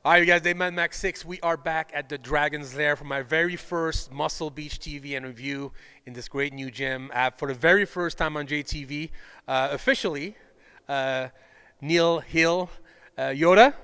All right, you guys, Dayman Max 6. We are back at the Dragon's Lair for my very first Muscle Beach TV and review in this great new gym. For the very first time on JayTV, officially, Neil Hill, Yoda.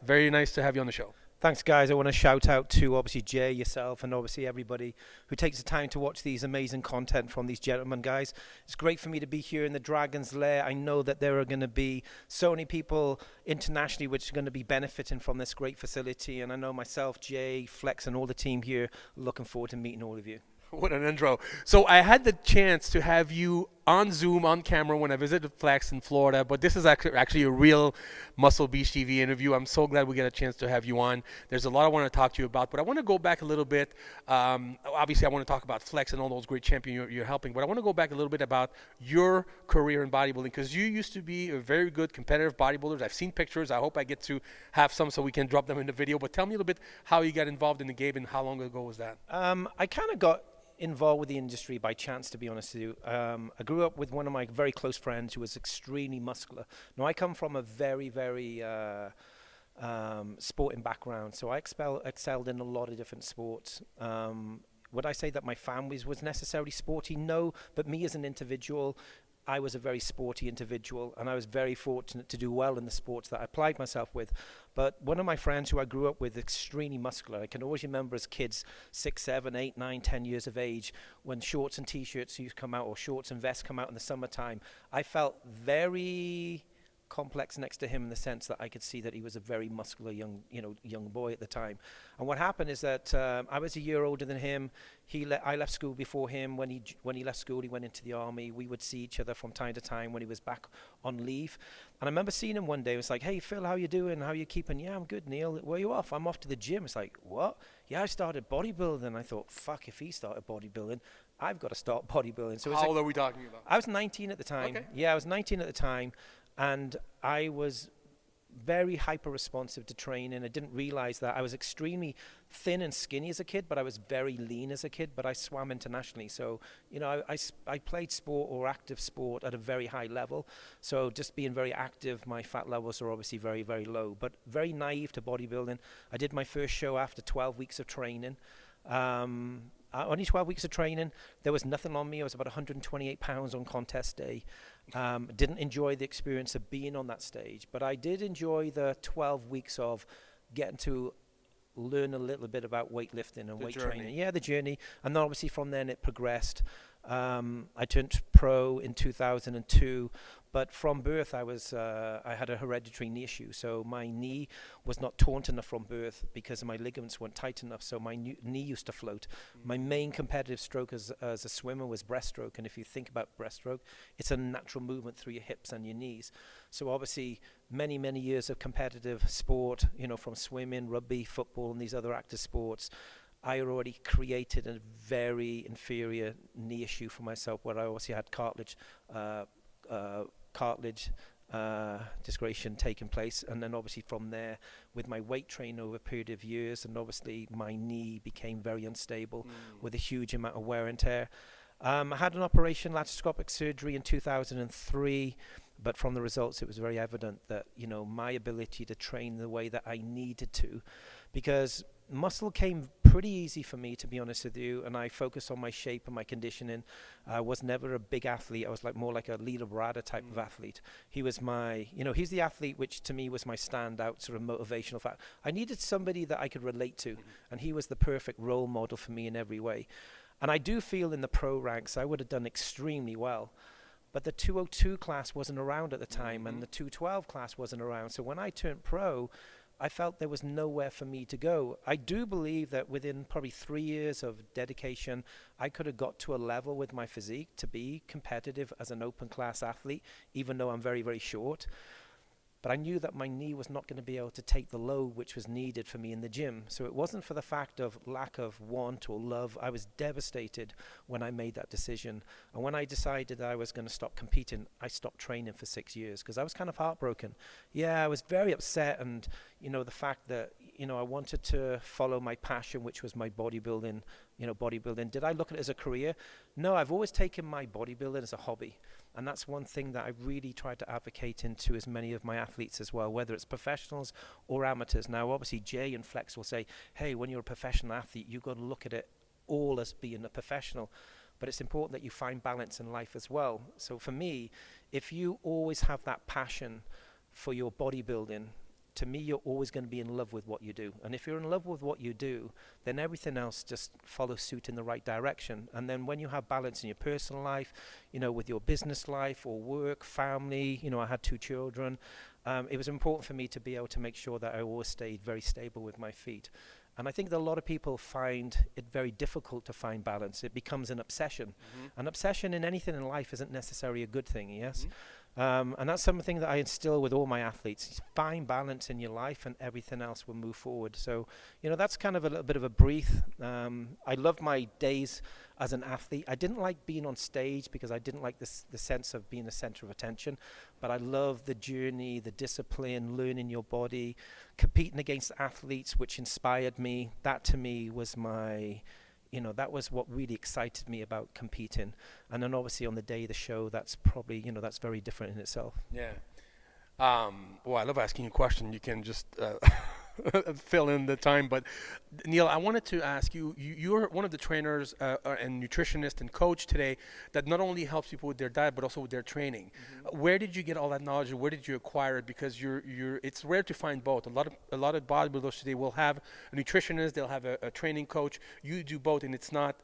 Very nice to have you on the show. Thanks, guys. I want to shout out to obviously Jay, yourself, and obviously everybody who takes the time to watch these amazing content from these gentlemen, guys. It's great for me to be here in the Dragon's Lair. I know that there are going to be so many people internationally which are going to be benefiting from this great facility, and I know myself, Jay, Flex, and all the team here looking forward to meeting all of you. What an intro. So I had the chance to have you on Zoom, on camera, when I visited Flex in Florida, but this is actually a real Muscle Beach TV interview. I'm so glad we get a chance to have you on. There's a lot I want to talk to you about, but I want to go back a little bit. Obviously, I want to talk about Flex and all those great champions you're helping, but I want to go back a little bit about your career in bodybuilding, because you used to be a very good competitive bodybuilder. I've seen pictures. I hope I get to have some so we can drop them in the video, but tell me a little bit how you got involved in the game and how long ago was that? I kind of got involved with the industry by chance, to be honest with you. I grew up with one of my very close friends who was extremely muscular. Now, I come from a very sporting background, so I excelled in a lot of different sports. Would I say that my family was necessarily sporty? No, but me as an individual, I was a very sporty individual, and I was very fortunate to do well in the sports that I applied myself with. But one of my friends who I grew up with, extremely muscular, I can always remember as kids, 6, 7, 8, 9, 10 years of age, when shorts and t-shirts used to come out, or shorts and vests come out in the summertime, I felt very complex next to him in the sense that I could see that he was a very muscular young boy at the time. And what happened is that I was a year older than him. I left school before him. When he left school, he went into the army. We would see each other from time to time when he was back on leave. And I remember seeing him one day. It was like, "Hey, Phil, how you doing? How you keeping?" "Yeah, I'm good, Neil. Where are you off?" "I'm off to the gym." It's like, "What?" "Yeah, I started bodybuilding." I thought, fuck, if he started bodybuilding, I've got to start bodybuilding. So how old are we talking about? I was 19 at the time. Okay. Yeah, I was 19 at the time. And I was very hyper responsive to training. I didn't realize that I was extremely thin and skinny as a kid, but I was very lean as a kid. But I swam internationally, so I played sport or active sport at a very high level. So just being very active, my fat levels are obviously very, very low. But very naive to bodybuilding. I did my first show after 12 weeks of training. Only 12 weeks of training. There was nothing on me. I was about 128 pounds on contest day. Didn't enjoy the experience of being on that stage, but I did enjoy the 12 weeks of getting to learn a little bit about weightlifting and weight training. Yeah, the journey. And then obviously from then it progressed. I turned pro in 2002, but from birth I had a hereditary knee issue. So my knee was not taut enough from birth because my ligaments weren't tight enough. So my knee used to float. My main competitive stroke as a swimmer was breaststroke. And if you think about breaststroke, it's a natural movement through your hips and your knees. So obviously many, many years of competitive sport, from swimming, rugby, football, and these other active sports, I already created a very inferior knee issue for myself, where I obviously had cartilage discretion taking place. And then obviously from there, with my weight training over a period of years, and obviously my knee became very unstable with a huge amount of wear and tear. I had an operation, laparoscopic surgery in 2003, but from the results it was very evident that my ability to train the way that I needed to, because muscle came pretty easy for me, to be honest with you, and I focused on my shape and my conditioning. I was never a big athlete. I was more like a Lila Barada type of athlete. He was he's the athlete which to me was my standout sort of motivational factor. I needed somebody that I could relate to, and he was the perfect role model for me in every way. And I do feel in the pro ranks I would have done extremely well. But the 202 class wasn't around at the time, and the 212 class wasn't around. So when I turned pro, I felt there was nowhere for me to go. I do believe that within probably 3 years of dedication, I could have got to a level with my physique to be competitive as an open class athlete, even though I'm very, very short. But I knew that my knee was not going to be able to take the load which was needed for me in the gym. So it wasn't for the fact of lack of want or love. I was devastated when I made that decision. And when I decided that I was going to stop competing, I stopped training for 6 years because I was kind of heartbroken. Yeah, I was very upset. And, the fact that, I wanted to follow my passion, which was my bodybuilding. Bodybuilding. Did I look at it as a career? No, I've always taken my bodybuilding as a hobby. And that's one thing that I really try to advocate into as many of my athletes as well, whether it's professionals or amateurs. Now, obviously, Jay and Flex will say, hey, when you're a professional athlete, you've got to look at it all as being a professional. But it's important that you find balance in life as well. So for me, if you always have that passion for your bodybuilding, to me, you're always going to be in love with what you do. And if you're in love with what you do, then everything else just follows suit in the right direction. And then when you have balance in your personal life, with your business life or work, family, I had 2 children. It was important for me to be able to make sure that I always stayed very stable with my feet. And I think that a lot of people find it very difficult to find balance. It becomes an obsession. An obsession in anything in life isn't necessarily a good thing, yes? And that's something that I instill with all my athletes. Find balance in your life and everything else will move forward. So, that's kind of a little bit of a brief. I love my days as an athlete. I didn't like being on stage because I didn't like the sense of being the center of attention. But I love the journey, the discipline, learning your body, competing against athletes, which inspired me. That to me was my... that was what really excited me about competing. And then obviously on the day of the show, that's probably, that's very different in itself. Yeah. Well, I love asking you a question. You can just fill in the time. But Neil, I wanted to ask you, you're one of the trainers and nutritionist and coach today that not only helps people with their diet, but also with their training. Where did you get all that knowledge, and where did you acquire it? Because it's rare to find both. A lot of bodybuilders today will have a nutritionist, they'll have a training coach. You do both, and it's not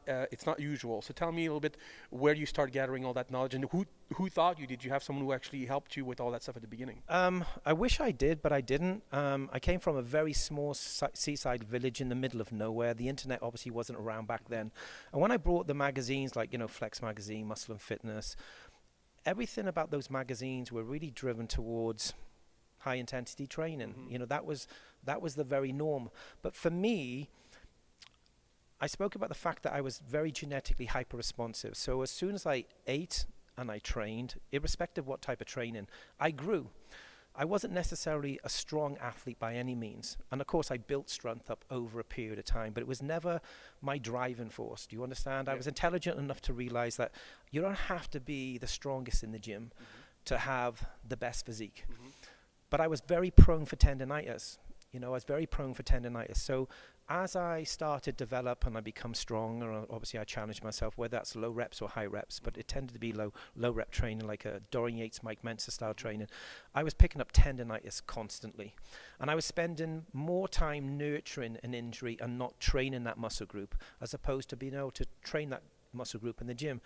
usual. So tell me a little bit where you start gathering all that knowledge, and who taught you? Did you have someone who actually helped you with all that stuff at the beginning? I wish I did, but I didn't. I came from a very small seaside village in the middle of nowhere. The internet obviously wasn't around back then. And when I brought the magazines like, Flex Magazine, Muscle and Fitness, everything about those magazines were really driven towards high intensity training. That was the very norm. But for me, I spoke about the fact that I was very genetically hyper responsive. So as soon as I ate and I trained, irrespective of what type of training, I grew. I wasn't necessarily a strong athlete by any means. And of course, I built strength up over a period of time, but it was never my driving force. Do you understand? Yeah. I was intelligent enough to realize that you don't have to be the strongest in the gym to have the best physique. But I was very prone for tendinitis. I was very prone for tendinitis. So as I started to develop and I become stronger, obviously I challenged myself, whether that's low reps or high reps, but it tended to be low rep training, like a Dorian Yates, Mike Mentzer style training. I was picking up tendinitis constantly. And I was spending more time nurturing an injury and not training that muscle group, as opposed to being able to train that muscle group in the gym.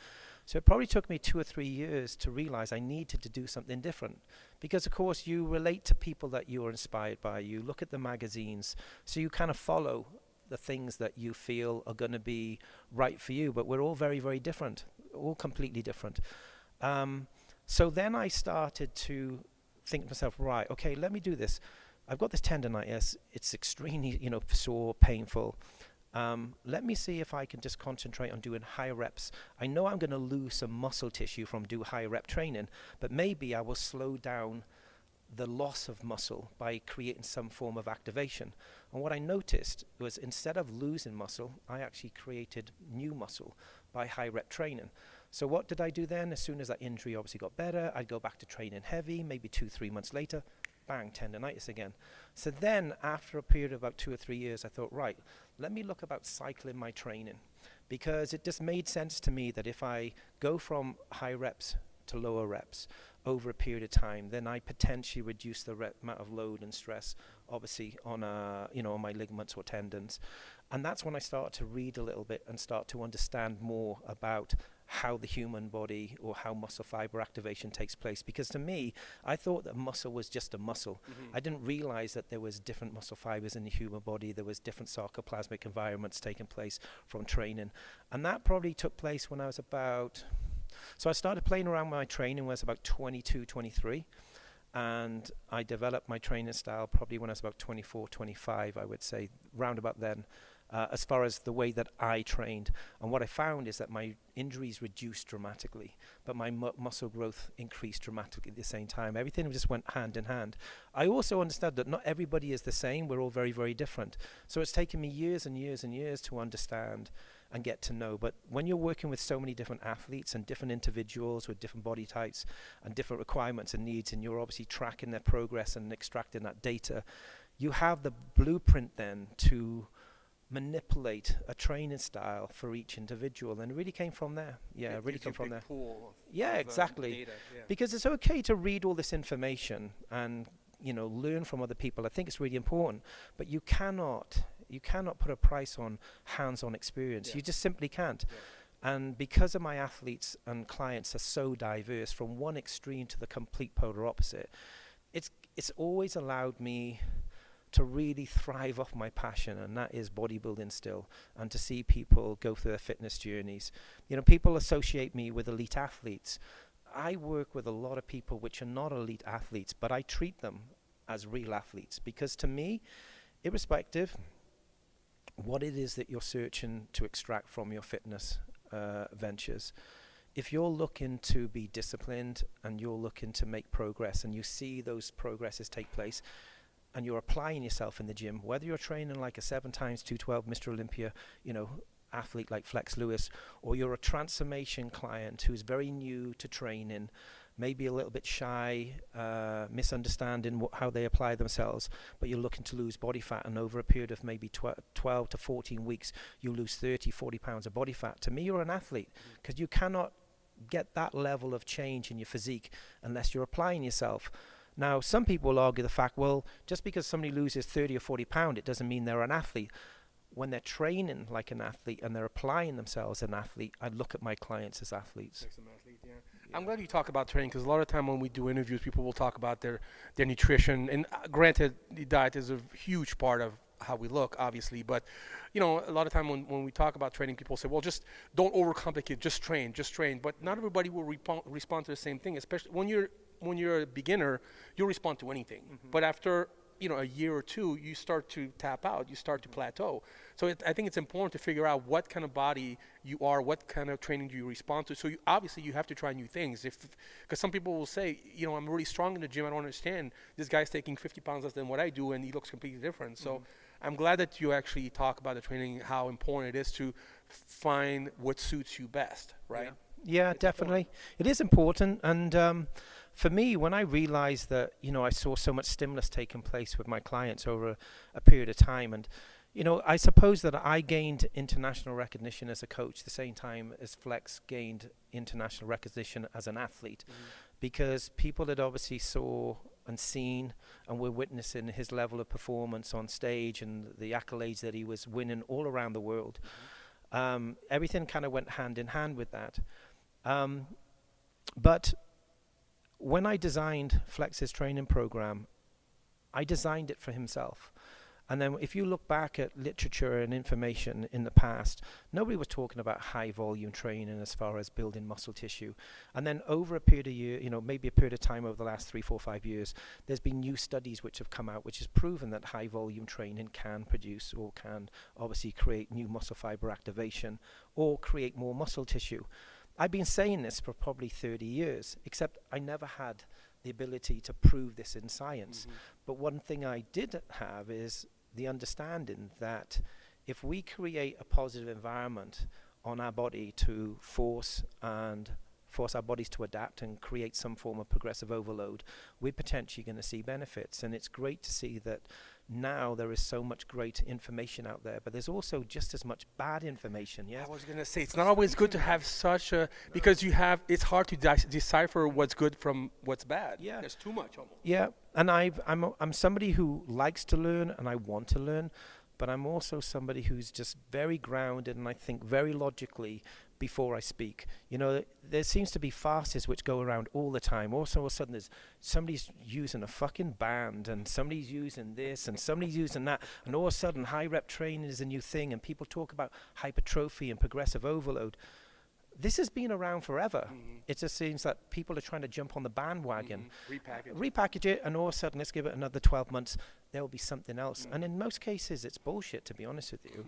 So it probably took me 2 or 3 years to realize I needed to do something different. Because, of course, you relate to people that you are inspired by. You look at the magazines. So you kind of follow the things that you feel are going to be right for you. But we're all very, very different, all completely different. So then I started to think to myself, right, okay, let me do this. I've got this tendinitis. It's extremely, sore, painful. Let me see if I can just concentrate on doing high reps. I know I'm going to lose some muscle tissue from doing high rep training, but maybe I will slow down the loss of muscle by creating some form of activation. And what I noticed was instead of losing muscle, I actually created new muscle by high rep training. So what did I do then? As soon as that injury obviously got better, I'd go back to training heavy, maybe 2-3 months later, bang, tendinitis again. So then after a period of about 2 or 3 years, I thought, right, let me look about cycling my training, because it just made sense to me that if I go from high reps to lower reps over a period of time, then I potentially reduce the amount of load and stress, obviously on on my ligaments or tendons. And that's when I started to read a little bit and start to understand more about how the human body or how muscle fiber activation takes place. Because to me, I thought that muscle was just a muscle. I didn't realize that there was different muscle fibers in the human body. There was different sarcoplasmic environments taking place from training. And that probably took place when I was so I started playing around with my training when I was about 22, 23. And I developed my training style probably when I was about 24, 25, I would say, round about then. As far as the way that I trained. And what I found is that my injuries reduced dramatically, but my muscle growth increased dramatically at the same time. Everything just went hand in hand. I also understood that not everybody is the same. We're all very, very different. So it's taken me years and years and years to understand and get to know. But when you're working with so many different athletes and different individuals with different body types and different requirements and needs, and you're obviously tracking their progress and extracting that data, you have the blueprint then to manipulate a training style for each individual. And it really came from there. Yeah, it really came from there. Yeah, exactly. Data, yeah. Because it's okay to read all this information and, you know, learn from other people. I think it's really important, but you cannot put a price on hands-on experience. Yeah. You just simply can't. Yeah. And because of my athletes and clients are so diverse from one extreme to the complete polar opposite, it's always allowed me to really thrive off my passion, and that is bodybuilding still, and to see people go through their fitness journeys. You know, people associate me with elite athletes. I work with a lot of people which are not elite athletes, but I treat them as real athletes, because to me, irrespective what it is that you're searching to extract from your fitness ventures, if you're looking to be disciplined and you're looking to make progress and you see those progresses take place and you're applying yourself in the gym, whether you're training like a 7 times 212 Mr. Olympia, you know, athlete like Flex Lewis, or you're a transformation client who's very new to training, maybe a little bit shy, misunderstanding how they apply themselves, but you're looking to lose body fat, and over a period of maybe 12 to 14 weeks, you lose 30, 40 pounds of body fat. To me, you're an athlete, because you cannot get that level of change in your physique unless you're applying yourself. Now, some people will argue the fact, well, just because somebody loses 30 or 40 pounds, it doesn't mean they're an athlete. When they're training like an athlete and they're applying themselves as an athlete, I look at my clients as athletes. Yeah. I'm glad you talk about training, because a lot of time when we do interviews, people will talk about their nutrition. And granted, the diet is a huge part of how we look, obviously. But, you know, a lot of time when we talk about training, people say, well, just don't overcomplicate, just train. But not everybody will respond to the same thing, especially when you're a beginner, you'll respond to anything. Mm-hmm. But after, you know, a year or two, you start to tap out, you start to plateau. So I think it's important to figure out what kind of body you are, what kind of training do you respond to. So obviously you have to try new things. Because some people will say, you know, I'm really strong in the gym, I don't understand. This guy's taking 50 pounds less than what I do, and he looks completely different. Mm-hmm. So I'm glad that you actually talk about the training, how important it is to find what suits you best, right? Yeah, definitely. It is important. And for me, when I realized that, you know, I saw so much stimulus taking place with my clients over a period of time, and, you know, I suppose that I gained international recognition as a coach the same time as Flex gained international recognition as an athlete, because people had obviously saw and seen and were witnessing his level of performance on stage and the accolades that he was winning all around the world. Everything kind of went hand in hand with that. But when I designed Flex's training program, I designed it for himself. And then if you look back at literature and information in the past, nobody was talking about high volume training as far as building muscle tissue. And then over a period of year, you know, maybe a period of time over the last 3, 4, 5 years, there's been new studies which have come out which has proven that high volume training can produce or can obviously create new muscle fiber activation or create more muscle tissue. I've been saying this for probably 30 years, except I never had the ability to prove this in science. But one thing I did have is the understanding that if we create a positive environment on our body to force our bodies to adapt and create some form of progressive overload, we're potentially going to see benefits. And it's great to see that now there is so much great information out there, but there's also just as much bad information. Yeah, I was going to say, it's not always good to have such a, because it's hard to decipher what's good from what's bad. Yeah, there's too much almost. Yeah, and I'm somebody who likes to learn and I want to learn, but I'm also somebody who's just very grounded and I think very logically before I speak. You know, there seems to be farces which go around all the time. Also, all of a sudden, there's somebody's using a fucking band, and somebody's using this, and somebody's using that, and all of a sudden, high rep training is a new thing, and people talk about hypertrophy and progressive overload. This has been around forever. It just seems that people are trying to jump on the bandwagon, repackage it, and all of a sudden, let's give it another 12 months, there will be something else. And in most cases, it's bullshit, to be honest with you.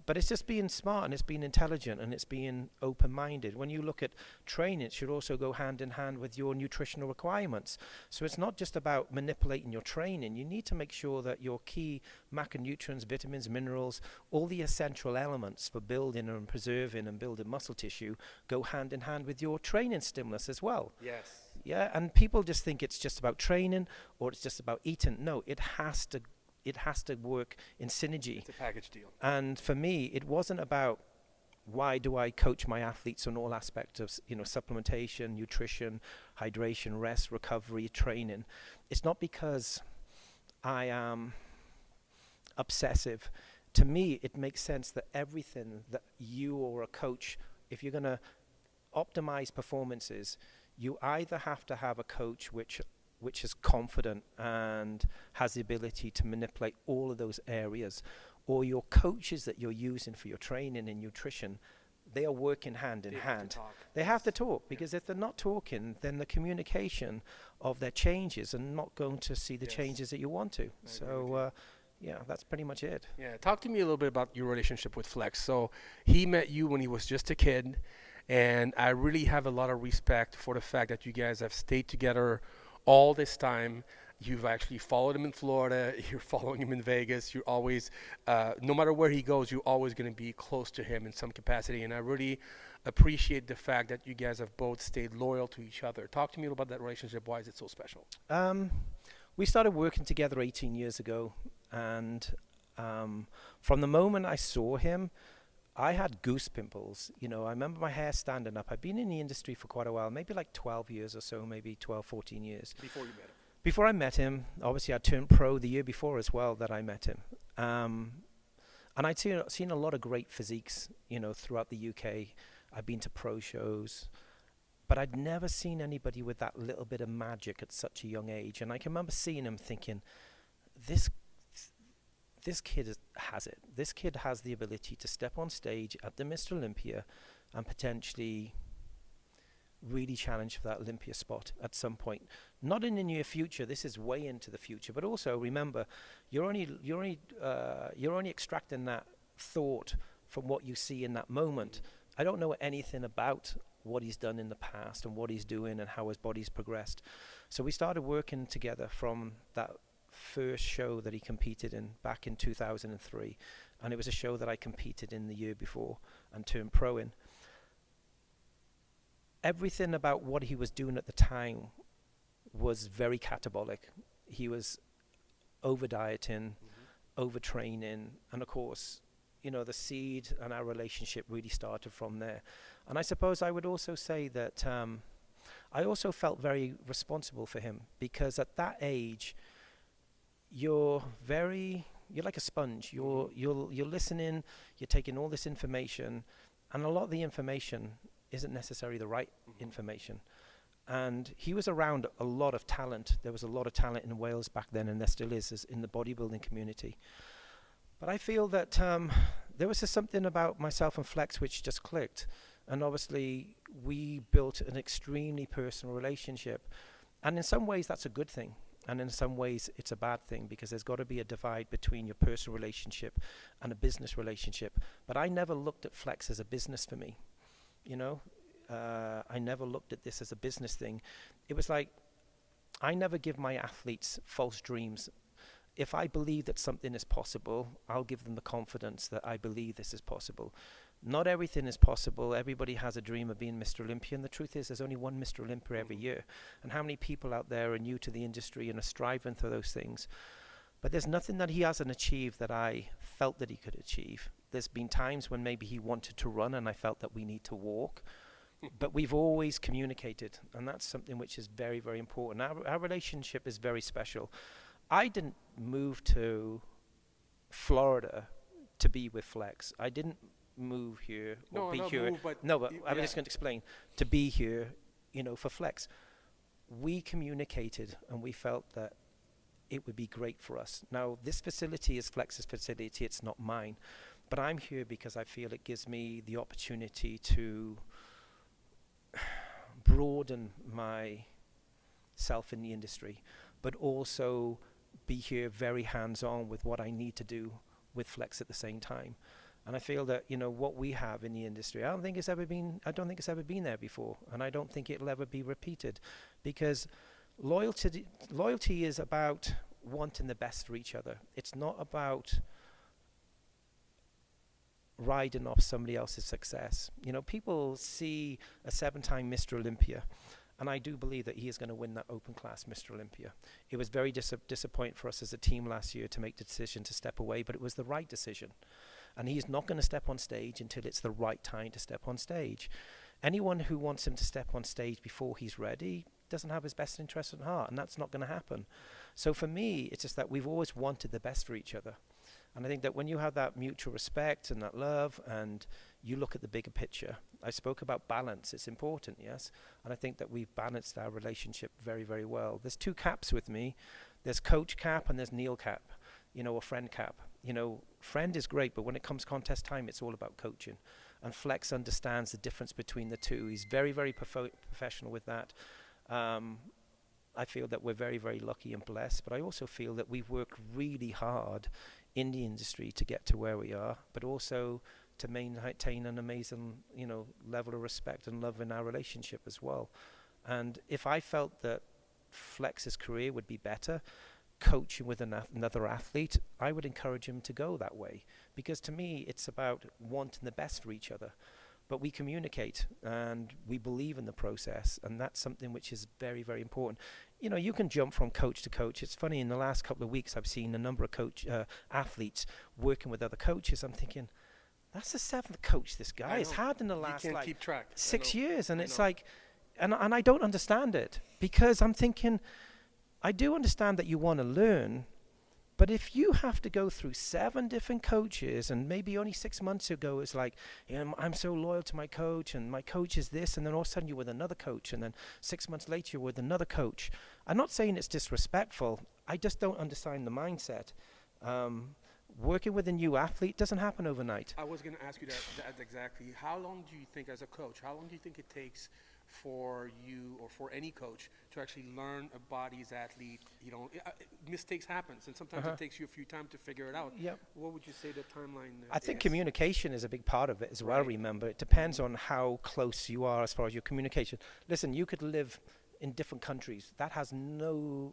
But it's just being smart, and it's being intelligent, and it's being open-minded. When you look at training, it should also go hand in hand with your nutritional requirements. So it's not just about manipulating your training. You need to make sure that your key macronutrients, vitamins, minerals, all the essential elements for building and preserving and building muscle tissue go hand in hand with your training stimulus as well. Yes. Yeah, and people just think it's just about training or it's just about eating. No, it has to work in synergy. It's a package deal. And for me, it wasn't about why do I coach my athletes on all aspects of, supplementation, nutrition, hydration, rest, recovery, training. It's not because I am obsessive. To me, it makes sense that everything that you or a coach, if you're going to optimize performances, you either have to have a coach which is confident and has the ability to manipulate all of those areas, or your coaches that you're using for your training and nutrition, they are working hand in hand. They have to talk, because if they're not talking, then the communication of their changes are not going to see the changes that you want to. So, yeah, that's pretty much it. Yeah, talk to me a little bit about your relationship with Flex. So he met you when he was just a kid, and I really have a lot of respect for the fact that you guys have stayed together all this time. You've actually followed him in Florida. You're following him in Vegas. You're always, no matter where he goes, you're always going to be close to him in some capacity. And I really appreciate the fact that you guys have both stayed loyal to each other. Talk to me about that relationship. Why is it so special? We started working together 18 years ago. And from the moment I saw him, I had goose pimples. I remember my hair standing up. I've been in the industry for quite a while, maybe like 12 years or so, maybe 12, 14 years. Before you met him? Before I met him, obviously I turned pro the year before as well that I met him. And I'd seen a lot of great physiques, throughout the UK. I'd been to pro shows, but I'd never seen anybody with that little bit of magic at such a young age. And I can remember seeing him thinking, this kid has it. This kid has the ability to step on stage at the Mr. Olympia and potentially really challenge for that Olympia spot at some point. Not in the near future. This is way into the future. But also remember, you're only extracting that thought from what you see in that moment. I don't know anything about what he's done in the past and what he's doing and how his body's progressed. So we started working together from that first show that he competed in back in 2003, and it was a show that I competed in the year before and turned pro in. Everything about what he was doing at the time was very catabolic. He was over dieting, overtraining, and of course, the seed and our relationship really started from there. And I suppose I would also say that I also felt very responsible for him, because at that age, you're like a sponge. You're listening, you're taking all this information, and a lot of the information isn't necessarily the right information. And he was around a lot of talent. There was a lot of talent in Wales back then, and there still is in the bodybuilding community. But I feel that there was just something about myself and Flex which just clicked. And obviously, we built an extremely personal relationship. And in some ways, that's a good thing. And in some ways, it's a bad thing, because there's got to be a divide between your personal relationship and a business relationship. But I never looked at Flex as a business for me. I never looked at this as a business thing. It was like, I never give my athletes false dreams. If I believe that something is possible, I'll give them the confidence that I believe this is possible. Not everything is possible. Everybody has a dream of being Mr. Olympia, and the truth is there's only one Mr. Olympia every year. And how many people out there are new to the industry and are striving for those things? But there's nothing that he hasn't achieved that I felt that he could achieve. There's been times when maybe he wanted to run and I felt that we need to walk. But we've always communicated, and that's something which is very, very important. Our relationship is very special. I didn't move to Florida to be with Flex. I didn't move here or be here. I'm just going to explain. To be here, for Flex. We communicated, and we felt that it would be great for us. Now, this facility is Flex's facility. It's not mine. But I'm here because I feel it gives me the opportunity to broaden myself in the industry, but also be here very hands-on with what I need to do with Flex at the same time. And I feel that, you know, what we have in the industry, I don't think it's ever been there before, and I don't think it'll ever be repeated, because loyalty is about wanting the best for each other. It's not about riding off somebody else's success. You know, people see a 7-time Mr. Olympia, and I do believe that he is going to win that open class Mr. Olympia. It was very disappointing for us as a team last year to make the decision to step away, but it was the right decision. And he's not going to step on stage until it's the right time to step on stage. Anyone who wants him to step on stage before he's ready doesn't have his best interest at heart, and that's not going to happen. So for me, it's just that we've always wanted the best for each other. And I think that when you have that mutual respect and that love, and you look at the bigger picture, I spoke about balance. It's important, yes. And I think that we've balanced our relationship very, very well. There's 2 caps with me. There's coach cap and there's Neil cap, you know, or friend cap. You know, friend is great, but when it comes contest time, it's all about coaching. And Flex understands the difference between the two. He's very, very professional with that. I feel that we're very, very lucky and blessed, but I also feel that we've worked really hard in the industry to get to where we are, but also to maintain an amazing, you know, level of respect and love in our relationship as well. And if I felt that Flex's career would be better coaching with another athlete, I would encourage him to go that way, because to me it's about wanting the best for each other. But we communicate and we believe in the process, and that's something which is very, very important. You know, you can jump from coach to coach. It's funny, in the last couple of weeks I've seen a number of athletes working with other coaches. I'm thinking, that's the 7th coach this guy has had in the last can't keep track. 6 years. And it's like, and I don't understand it, because I'm thinking, I do understand that you want to learn, but if you have to go through 7 different coaches, and maybe only 6 months ago it's like, you know, I'm so loyal to my coach, and my coach is this, and then all of a sudden you're with another coach, and then 6 months later you're with another coach. I'm not saying it's disrespectful. I just don't understand the mindset. Working with a new athlete doesn't happen overnight. I was going to ask you that exactly. How long do you think, as a coach, how long do you think it takes for you or for any coach to actually learn a body's athlete? You know, mistakes happen, and sometimes it takes you a few times to figure it out. Yep. What would you say the timeline I think is? communication is a big part of it as well, remember. It depends on how close you are as far as your communication. Listen, you could live in different countries. That has no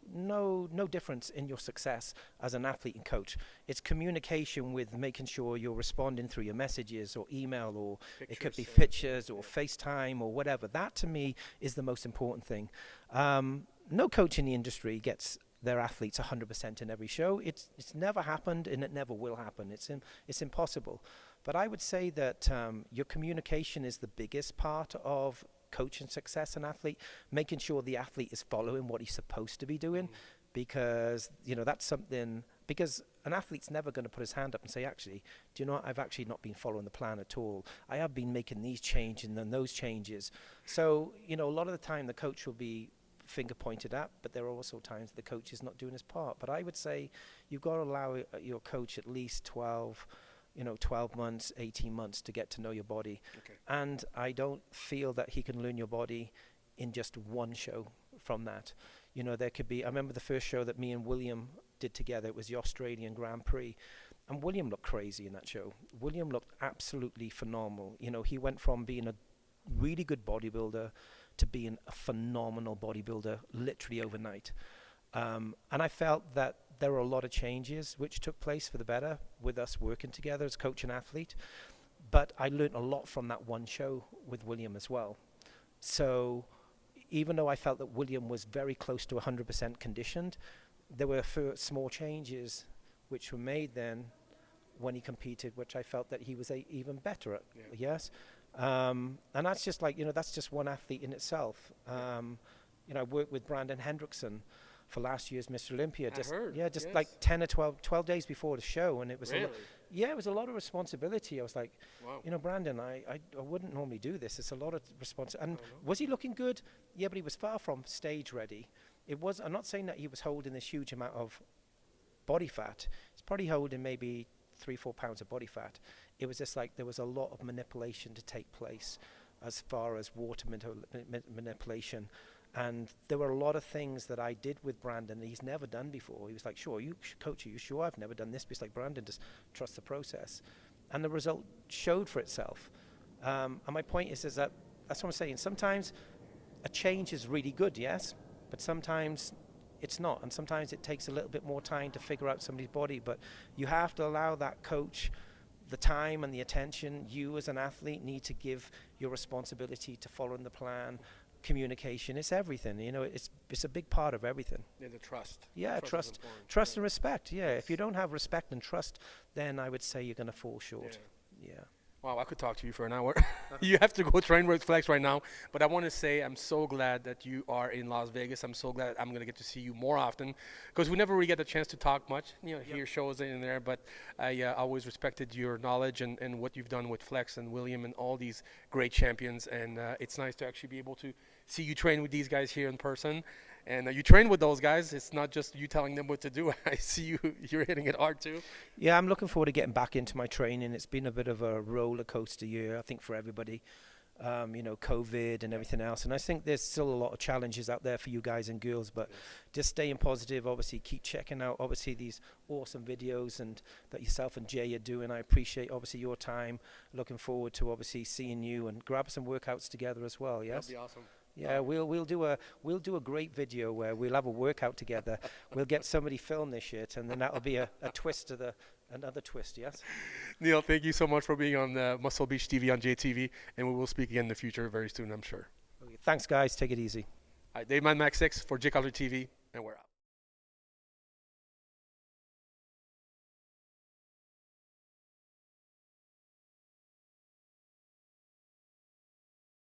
difference in your success as an athlete and coach. It's communication with making sure you're responding through your messages or email, or pictures, it could be pictures or FaceTime or whatever. That to me is the most important thing. No coach in the industry gets their athletes 100% in every show. It's never happened, and it never will happen. It's impossible. But I would say that your communication is the biggest part of coaching success an athlete, making sure the athlete is following what he's supposed to be doing, because, you know, that's something, because an athlete's never going to put his hand up and say, actually, do you know what, I've actually not been following the plan at all. I have been making these changes and then those changes. So, you know, a lot of the time the coach will be finger pointed at, but there are also times the coach is not doing his part. But I would say you've got to allow your coach at least 12 months, 18 months to get to know your body. Okay. And I don't feel that he can learn your body in just one show from that. You know, there could be, I remember the first show that me and William did together, it was the Australian Grand Prix. And William looked crazy in that show. William looked absolutely phenomenal. You know, he went from being a really good bodybuilder to being a phenomenal bodybuilder literally overnight. And I felt that there were a lot of changes which took place for the better with us working together as coach and athlete. But I learned a lot from that one show with William as well. So even though I felt that William was very close to 100% conditioned, there were small changes which were made then when he competed, which I felt that he was even better at. Yeah. Yes. And that's just like, you know, that's just one athlete in itself. You know, I worked with Brandon Hendrickson for last year's Mr. Olympia, like 10 or 12 days before the show, and it was it was a lot of responsibility. I was like, wow. You know, Brandon, I wouldn't normally do this. It's a lot of responsibility. And was he looking good? Yeah, but he was far from stage ready. I'm not saying that he was holding this huge amount of body fat. He's probably holding maybe 3-4 pounds of body fat. It was just like there was a lot of manipulation to take place as far as water manipulation. And there were a lot of things that I did with Brandon that he's never done before. He was like, sure, coach, are you sure? I've never done this. But it's like, Brandon, just trust the process. and the result showed for itself. And my point is that that's what I'm saying. Sometimes a change is really good, yes, but sometimes it's not, and sometimes it takes a little bit more time to figure out somebody's body. But you have to allow that coach the time and the attention. You as an athlete need to give your responsibility to following the plan. Communication, it's everything, you know. It's a big part of everything. Yeah, the trust. Yeah, trust and respect. Yeah, if you don't have respect and trust, then I would say you're going to fall short. Yeah. Wow, I could talk to you for an hour. You have to go train with Flex right now. But I want to say I'm so glad that you are in Las Vegas. I'm so glad I'm going to get to see you more often, because we never really get a chance to talk much, you know, hear shows in there. But I always respected your knowledge and what you've done with Flex and William and all these great champions. And it's nice to actually be able to see you train with these guys here in person. And you train with those guys. It's not just you telling them what to do. I see you're hitting it hard too. Yeah, I'm looking forward to getting back into my training. It's been a bit of a roller coaster year, I think, for everybody. You know, COVID and everything else. And I think there's still a lot of challenges out there for you guys and girls. But just staying positive. Obviously, keep checking out, obviously, these awesome videos and that yourself and Jay are doing. I appreciate, obviously, your time. Looking forward to, obviously, seeing you and grab some workouts together as well. Yes? That'd be awesome. Yeah, we'll do a great video where we'll have a workout together. We'll get somebody film this shit, and then that'll be a twist to another twist. Yes. Neil, thank you so much for being on Muscle Beach TV on JayTV, and we will speak again in the future very soon, I'm sure. Okay, thanks, guys. Take it easy. All right, Dave Man Max 6 for JayTV, and we're out.